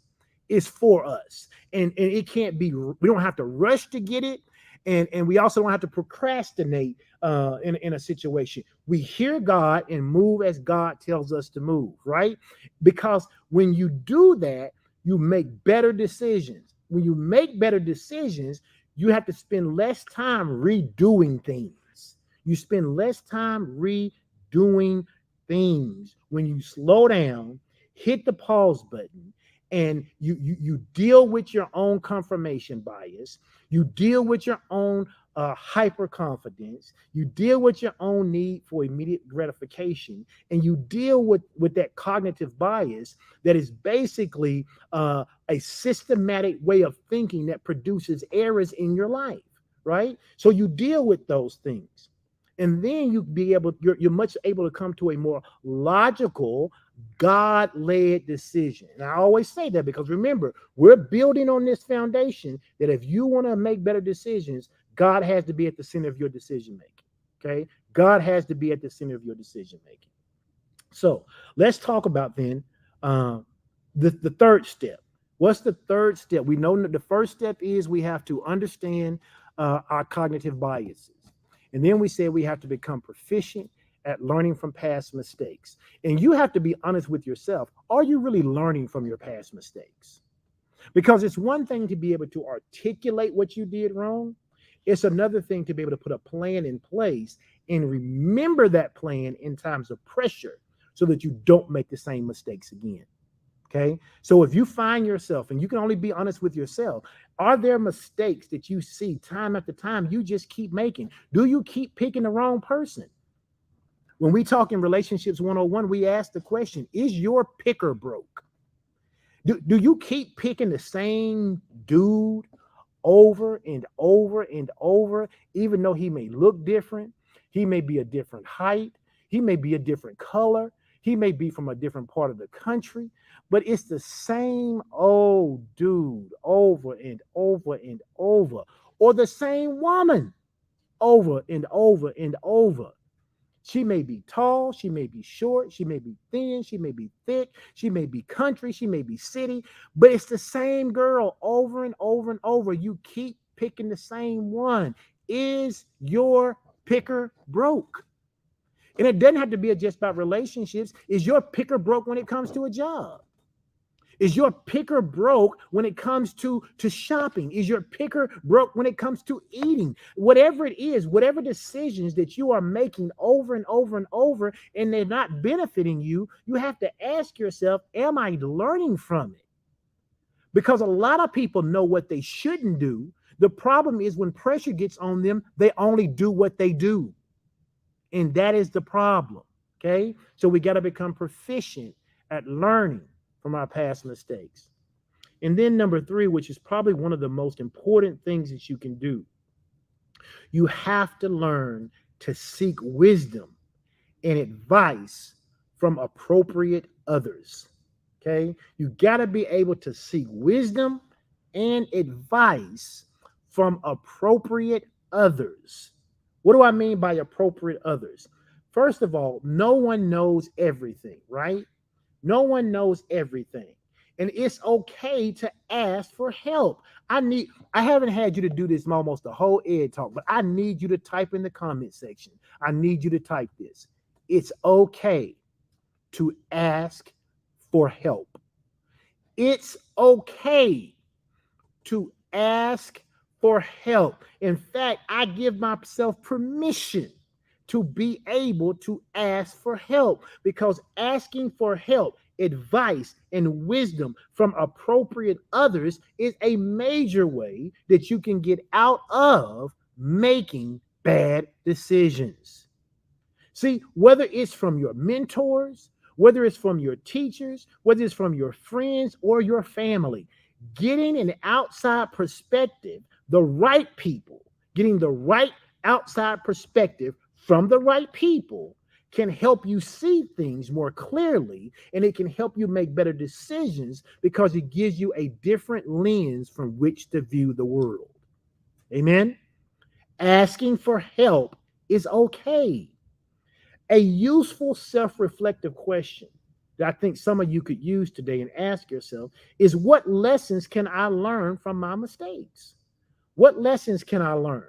it's for us. And it can't be, we don't have to rush to get it. And we also don't have to procrastinate in a situation. We hear God and move as God tells us to move, right? Because when you do that, you make better decisions. When you make better decisions, you have to spend less time redoing things. You spend less time redoing things when you slow down, hit the pause button, and you deal with your own confirmation bias. You deal with your own hyper confidence. You deal with your own need for immediate gratification, and you deal with that cognitive bias that is basically a systematic way of thinking that produces errors in your life, right? So you deal with those things, and then you're much able to come to a more logical, God-led decision. And I always say that because remember, we're building on this foundation that if you want to make better decisions, God has to be at the center of your decision making. Okay, God has to be at the center of your decision making. So let's talk about then the third step. What's the third step? We know that the first step is we have to understand our cognitive biases. And then we said we have to become proficient at learning from past mistakes. And you have to be honest with yourself. Are you really learning from your past mistakes? Because it's one thing to be able to articulate what you did wrong. It's another thing to be able to put a plan in place and remember that plan in times of pressure so that you don't make the same mistakes again. Okay. So if you find yourself, and you can only be honest with yourself, are there mistakes that you see time after time you just keep making? Do you keep picking the wrong person? When we talk in relationships 101, we ask the question, is your picker broke? Do you keep picking the same dude over and over and over, even though he may look different? He may be a different height. He may be a different color. He may be from a different part of the country, but it's the same old dude over and over and over, or the same woman over and over and over. She may be tall, she may be short, she may be thin, she may be thick, she may be country, she may be city, but it's the same girl over and over and over. You keep picking the same one. Is your picker broke? And it doesn't have to be just about relationships. Is your picker broke when it comes to a job? Is your picker broke when it comes to shopping? Is your picker broke when it comes to eating? Whatever it is, whatever decisions that you are making over and over and over, and they're not benefiting you, you have to ask yourself, am I learning from it? Because a lot of people know what they shouldn't do. The problem is when pressure gets on them, they only do what they do. And that is the problem. Okay. So we got to become proficient at learning from our past mistakes. And then number three, which is probably one of the most important things that you can do, you have to learn to seek wisdom and advice from appropriate others. Okay. You got to be able to seek wisdom and advice from appropriate others. What do I mean by appropriate others? First of all, no one knows everything, right? No one knows everything. And it's okay to ask for help. I haven't had you to do this almost the whole ed talk, but I need you to type in the comment section. I need you to type this. It's okay to ask for help. It's okay to ask for help. In fact, I give myself permission to be able to ask for help, because asking for help, advice, and wisdom from appropriate others is a major way that you can get out of making bad decisions. See, whether it's from your mentors, whether it's from your teachers, whether it's from your friends or your family, getting an outside perspective, the right people, getting the right outside perspective from the right people can help you see things more clearly, and it can help you make better decisions because it gives you a different lens from which to view the world. Amen. Asking for help is okay. A useful self-reflective question that I think some of you could use today and ask yourself is, what lessons can I learn from my mistakes? What lessons can I learn?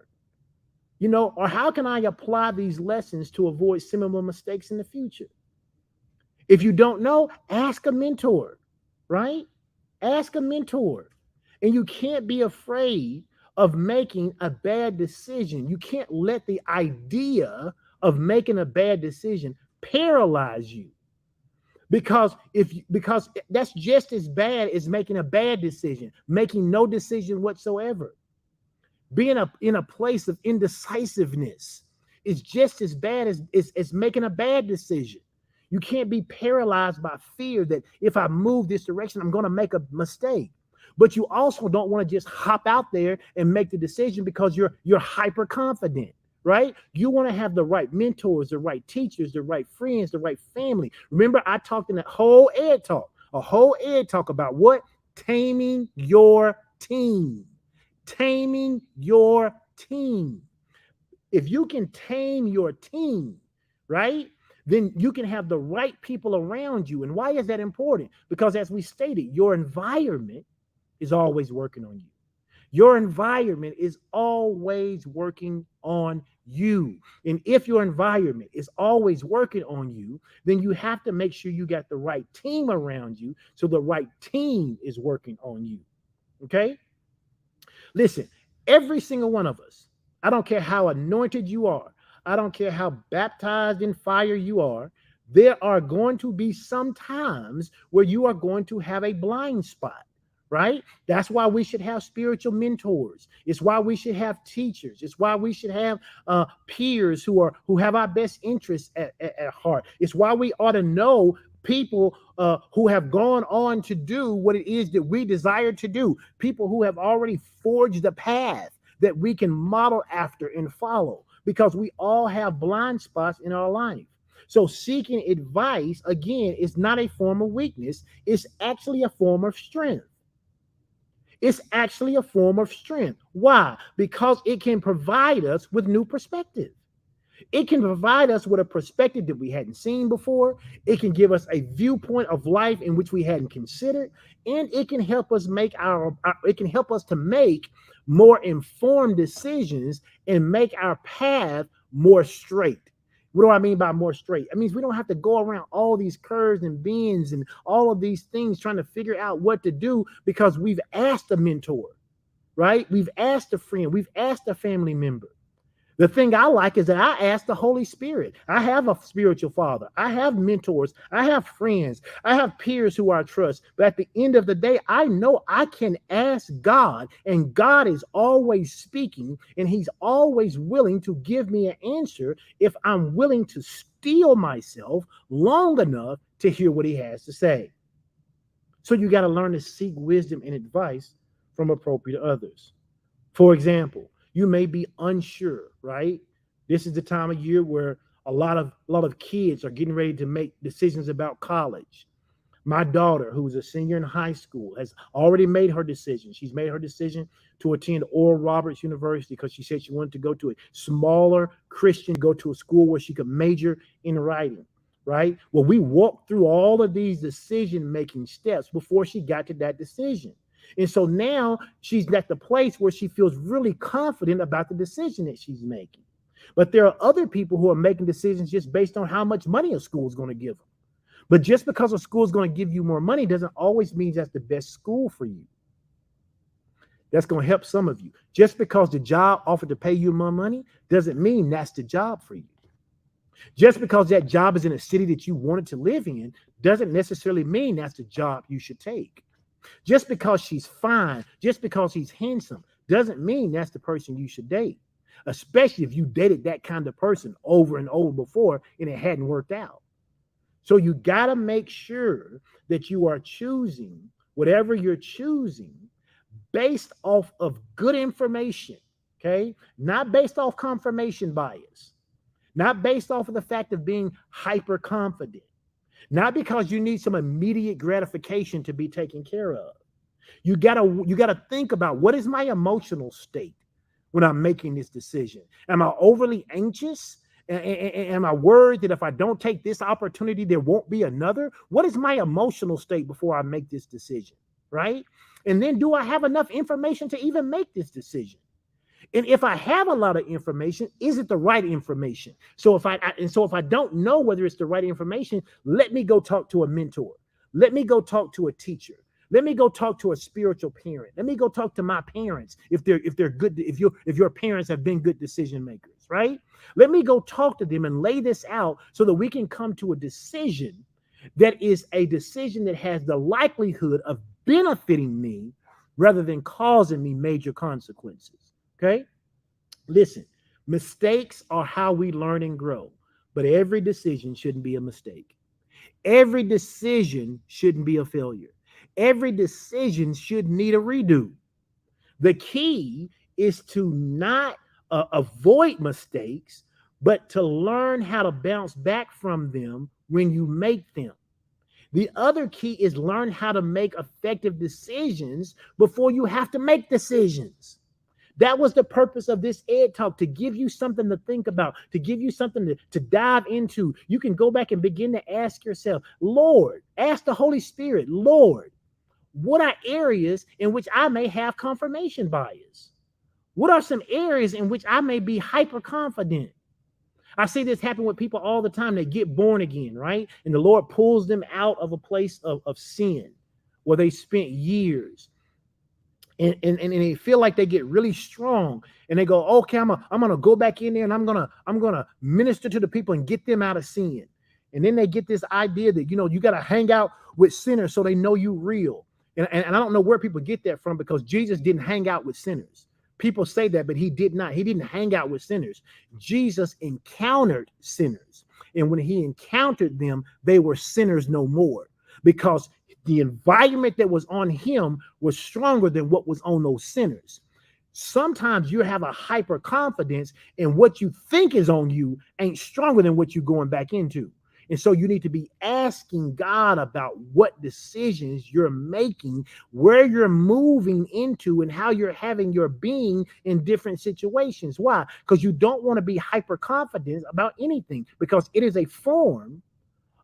Or how can I apply these lessons to avoid similar mistakes in the future? If you don't know, ask a mentor, right? Ask a mentor. And you can't be afraid of making a bad decision. You can't let the idea of making a bad decision paralyze you. Because that's just as bad as making a bad decision, making no decision whatsoever. Being in a place of indecisiveness is just as bad as making a bad decision. You can't be paralyzed by fear that if I move this direction, I'm going to make a mistake. But you also don't want to just hop out there and make the decision because you're hyper confident, right? You want to have the right mentors, the right teachers, the right friends, the right family. Remember, I talked in a whole ed talk about what? Taming your team. Taming your team. If you can tame your team, right, then you can have the right people around you. And why is that important? Because as we stated, your environment is always working on you. Your environment is always working on you. And if your environment is always working on you, then you have to make sure you got the right team around you, so the right team is working on you. Okay? Listen, every single one of us, I don't care how anointed you are, I don't care how baptized in fire you are, there are going to be some times where you are going to have a blind spot, right? That's why we should have spiritual mentors. It's why we should have teachers. It's why we should have peers who have our best interests at heart. It's why we ought to know people who have gone on to do what it is that we desire to do, people who have already forged the path that we can model after and follow, because we all have blind spots in our life. So seeking advice, again, is not a form of weakness. It's actually a form of strength. It's actually a form of strength. Why? Because it can provide us with new perspective. It can provide us with a perspective that we hadn't seen before. It can give us a viewpoint of life in which we hadn't considered, and it can help us to make more informed decisions and make our path more straight. What do I mean by more straight? It means we don't have to go around all these curves and bends and all of these things trying to figure out what to do, because we've asked a mentor, right? We've asked a friend, we've asked a family member. The thing I like is that I ask the Holy Spirit. I have a spiritual father. I have mentors. I have friends. I have peers who I trust. But at the end of the day, I know I can ask God, and God is always speaking, and he's always willing to give me an answer if I'm willing to still myself long enough to hear what he has to say. So you got to learn to seek wisdom and advice from appropriate others. For example, you may be unsure, right? This is the time of year where a lot of kids are getting ready to make decisions about college. My daughter, who's a senior in high school, has already made her decision. She's made her decision to attend Oral Roberts University because she said she wanted to go to a smaller Christian, go to a school where she could major in writing, right? Well, we walked through all of these decision-making steps before she got to that decision. And so now she's at the place where she feels really confident about the decision that she's making. But there are other people who are making decisions just based on how much money a school is going to give them. But just because a school is going to give you more money doesn't always mean that's the best school for you. That's going to help some of you. Just because the job offered to pay you more money doesn't mean that's the job for you. Just because that job is in a city that you wanted to live in doesn't necessarily mean that's the job you should take. Just because she's fine, just because he's handsome, doesn't mean that's the person you should date, especially if you dated that kind of person over and over before and it hadn't worked out. So you got to make sure that you are choosing whatever you're choosing based off of good information, okay? Not based off confirmation bias, not based off of the fact of being hyper confident. Not because you need some immediate gratification to be taken care of. You gotta think about, what is my emotional state when I'm making this decision? Am I overly anxious? Am I worried that if I don't take this opportunity, there won't be another? What is my emotional state before I make this decision, right? And then, do I have enough information to even make this decision? And if I have a lot of information, is it the right information? So if I don't know whether it's the right information, let me go talk to a mentor. Let me go talk to a teacher. Let me go talk to a spiritual parent. Let me go talk to my parents if they're good, if your parents have been good decision makers, right? Let me go talk to them and lay this out so that we can come to a decision that is a decision that has the likelihood of benefiting me rather than causing me major consequences. Okay? Listen, mistakes are how we learn and grow, but every decision shouldn't be a mistake. Every decision shouldn't be a failure. Every decision should need a redo. The key is to not avoid mistakes, but to learn how to bounce back from them when you make them. The other key is learn how to make effective decisions before you have to make decisions. That was the purpose of this Ed Talk, to give you something to think about, to give you something to dive into. You can go back and begin to ask yourself, Lord, ask the Holy Spirit, Lord, what are areas in which I may have confirmation bias? What are some areas in which I may be hyper confident? I see this happen with people all the time. They get born again, right? And the Lord pulls them out of a place of sin where they spent years. And they feel like they get really strong, and they go, okay, I'm gonna go back in there, and I'm gonna minister to the people and get them out of sin. And then they get this idea that, you got to hang out with sinners so they know you real. And I don't know where people get that from, because Jesus didn't hang out with sinners. People say that, but he did not. He didn't hang out with sinners. Jesus encountered sinners. And when he encountered them, they were sinners no more, because the environment that was on him was stronger than what was on those sinners. Sometimes you have a hyper confidence, and what you think is on you ain't stronger than what you're going back into. And so you need to be asking God about what decisions you're making, where you're moving into, and how you're having your being in different situations. Why? Because you don't want to be hyper confident about anything, because it is a form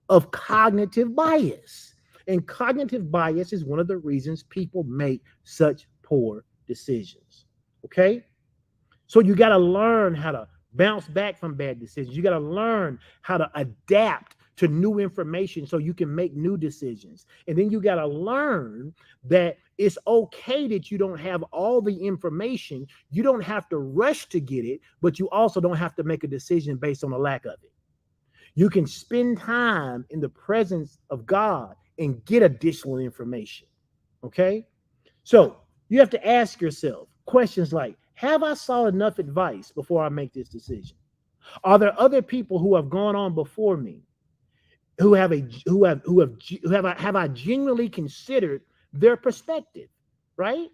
of cognitive bias. And cognitive bias is one of the reasons people make such poor decisions. Okay? So you got to learn how to bounce back from bad decisions. You got to learn how to adapt to new information so you can make new decisions. And then you got to learn that it's okay that you don't have all the information. You don't have to rush to get it, but you also don't have to make a decision based on a lack of it. You can spend time in the presence of God and get additional information. Okay? So you have to ask yourself questions like, have I sought enough advice before I make this decision? Are there other people who have gone on before me have I genuinely considered their perspective? Right?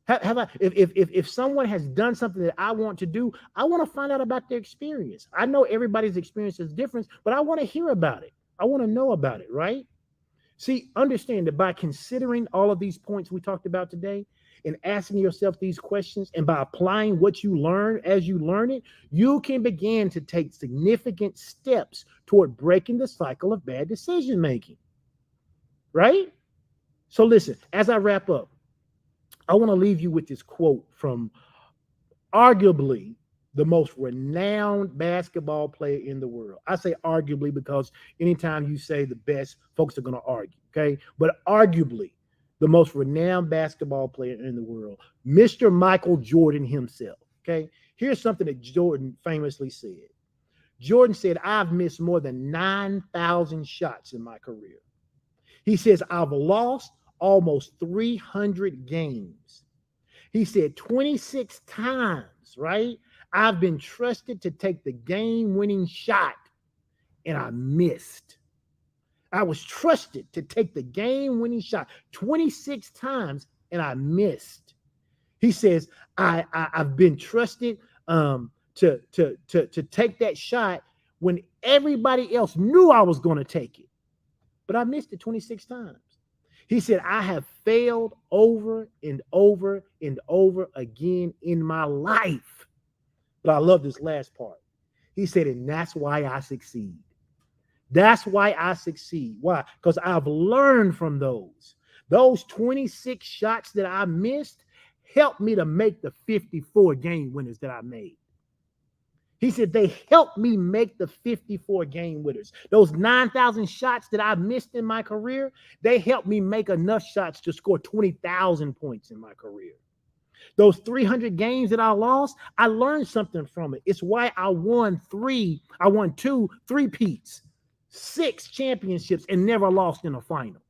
If someone has done something that I want to do, I want to find out about their experience. I know everybody's experience is different, but I want to hear about it. I want to know about it, right? See, understand that by considering all of these points we talked about today and asking yourself these questions, and by applying what you learn as you learn it, you can begin to take significant steps toward breaking the cycle of bad decision making. Right? So listen, as I wrap up, I want to leave you with this quote from arguably the most renowned basketball player in the world. I say arguably because anytime you say the best, folks are going to argue, okay? But arguably the most renowned basketball player in the world, Mr. Michael Jordan himself, okay? Here's something that Jordan famously said. Jordan said, I've missed more than 9,000 shots in my career. He says, I've lost almost 300 games. He said 26 times, right? I've been trusted to take the game-winning shot, and I missed. I was trusted to take the game-winning shot 26 times, and I missed. He says, I've been trusted to take that shot when everybody else knew I was going to take it, but I missed it 26 times. He said, I have failed over and over and over again in my life. But I love this last part. He said, and that's why I succeed. That's why I succeed. Why? Because I've learned from those. Those 26 shots that I missed helped me to make the 54 game winners that I made. He said, they helped me make the 54 game winners. Those 9,000 shots that I missed in my career, they helped me make enough shots to score 20,000 points in my career. Those 300 games that I lost, I learned something from it. It's why I won 2 three-peats, 6 championships, and never lost in a final.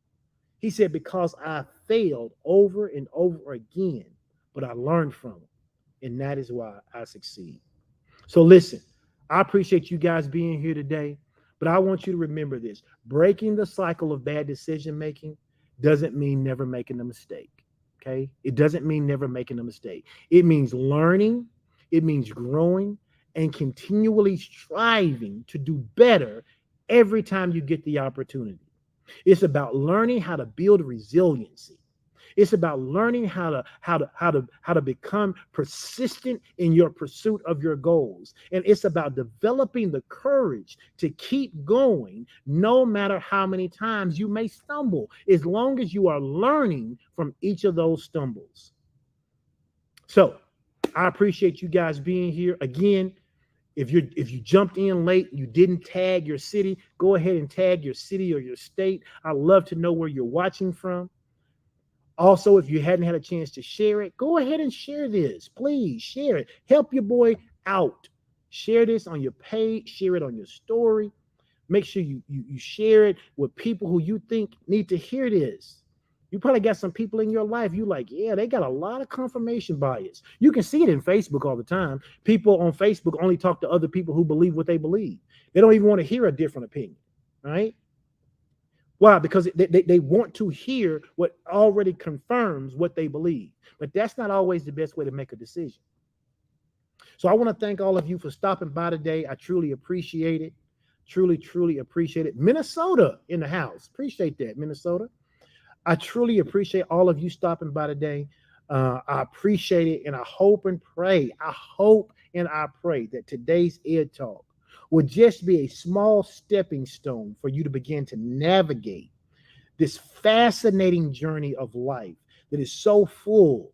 He said, because I failed over and over again, but I learned from it. And that is why I succeed. So listen, I appreciate you guys being here today, but I want you to remember this. Breaking the cycle of bad decision-making doesn't mean never making a mistake. Okay? It doesn't mean never making a mistake. It means learning, it means growing, and continually striving to do better every time you get the opportunity. It's about learning how to build resiliency. It's about learning how to become persistent in your pursuit of your goals. And it's about developing the courage to keep going no matter how many times you may stumble, as long as you are learning from each of those stumbles. So I appreciate you guys being here. Again, if you jumped in late, you didn't tag your city, go ahead and tag your city or your state. I'd love to know where you're watching from. Also, if you hadn't had a chance to share it, go ahead and share this. Please share it. Help your boy out. Share this on your page. Share it on your story. Make sure you share it with people who you think need to hear this. You probably got some people in your life you like, yeah, they got a lot of confirmation bias. You can see it in Facebook all the time. People on Facebook only talk to other people who believe what they believe. They don't even want to hear a different opinion, right? Why? Because they want to hear what already confirms what they believe. But that's not always the best way to make a decision. So I want to thank all of you for stopping by today. I truly appreciate it. Truly, truly appreciate it. Minnesota in the house. Appreciate that, Minnesota. I truly appreciate all of you stopping by today. I appreciate it, and I hope and pray. I hope and I pray that today's Ed Talk will just be a small stepping stone for you to begin to navigate this fascinating journey of life that is so full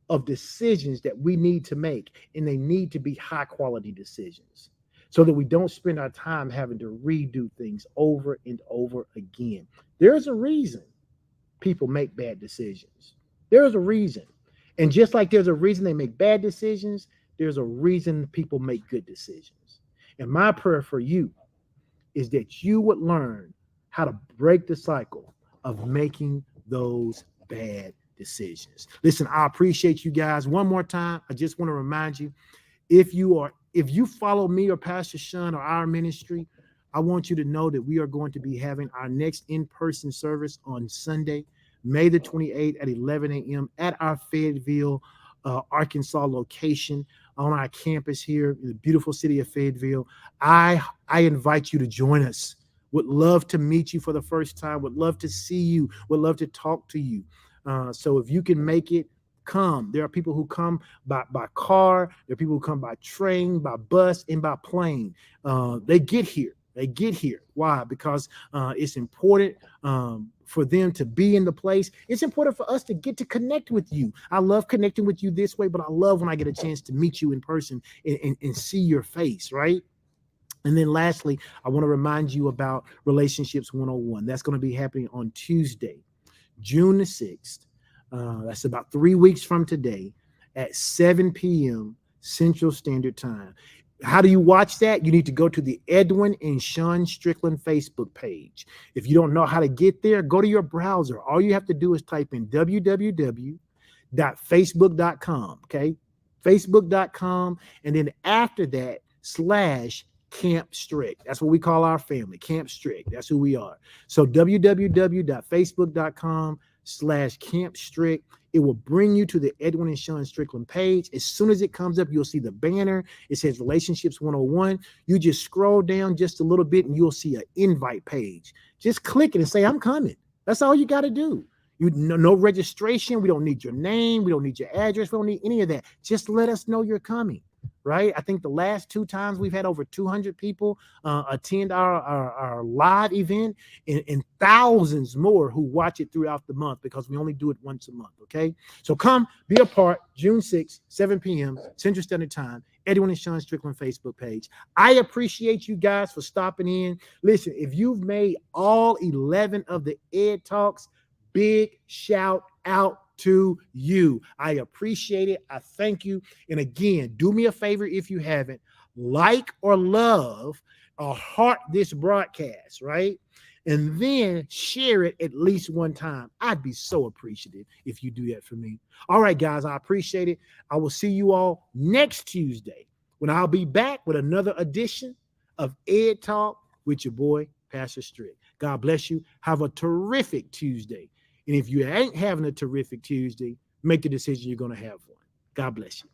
of decisions that we need to make, and they need to be high quality decisions so that we don't spend our time having to redo things over and over again. There's a reason people make bad decisions. There's a reason. And just like there's a reason they make bad decisions, there's a reason people make good decisions. And my prayer for you is that you would learn how to break the cycle of making those bad decisions. Listen, I appreciate you guys. One more time, I just want to remind you, if you follow me or Pastor Sean or our ministry, I want you to know that we are going to be having our next in-person service on Sunday, May the 28th at 11 a.m. at our Fayetteville, Arkansas location on our campus here in the beautiful city of Fayetteville. I invite you to join us. Would love to meet you for the first time. Would love to see you. Would love to talk to you. So if you can make it, come. There are people who come by car. There are people who come by train, by bus, and by plane. They get here. Why? Because it's important for them to be in the place. It's important for us to get to connect with you. I love connecting with you this way, but I love when I get a chance to meet you in person and see your face, right? And then lastly, I want to remind you about Relationships 101. That's going to be happening on Tuesday, June the 6th. That's about 3 weeks from today at 7 p.m. Central Standard Time. How do you watch that? You need to go to the Edwin and Sean Strickland Facebook page. If you don't know how to get there, go to your browser. All you have to do is type in www.facebook.com, okay? Facebook.com, and then after that, /Camp Strick. That's what we call our family, Camp Strick. That's who we are. So www.facebook.com/Camp Strick. It will bring you to the Edwin and Sean Strickland page. As soon as it comes up, you'll see the banner. It says Relationships 101. You just scroll down just a little bit and you'll see an invite page. Just click it and say, I'm coming. That's all you got to do. No registration. We don't need your name. We don't need your address. We don't need any of that. Just let us know you're coming. Right? I think the last 2 times we've had over 200 people attend our live event and thousands more who watch it throughout the month because we only do it once a month. Okay. So come be a part, June 6th, 7 p.m. Central Standard Time, Edwin and Sean Strickland Facebook page. I appreciate you guys for stopping in. Listen, if you've made all 11 of the Ed Talks, big shout out to you. I appreciate it. I thank you. And again, do me a favor if you haven't, like or love or heart this broadcast, right? And then share it at least one time. I'd be so appreciative if you do that for me. All right, guys, I appreciate it. I will see you all next Tuesday when I'll be back with another edition of Ed Talk with your boy, Pastor Strick. God bless you. Have a terrific Tuesday. And if you ain't having a terrific Tuesday, make the decision you're going to have one. God bless you.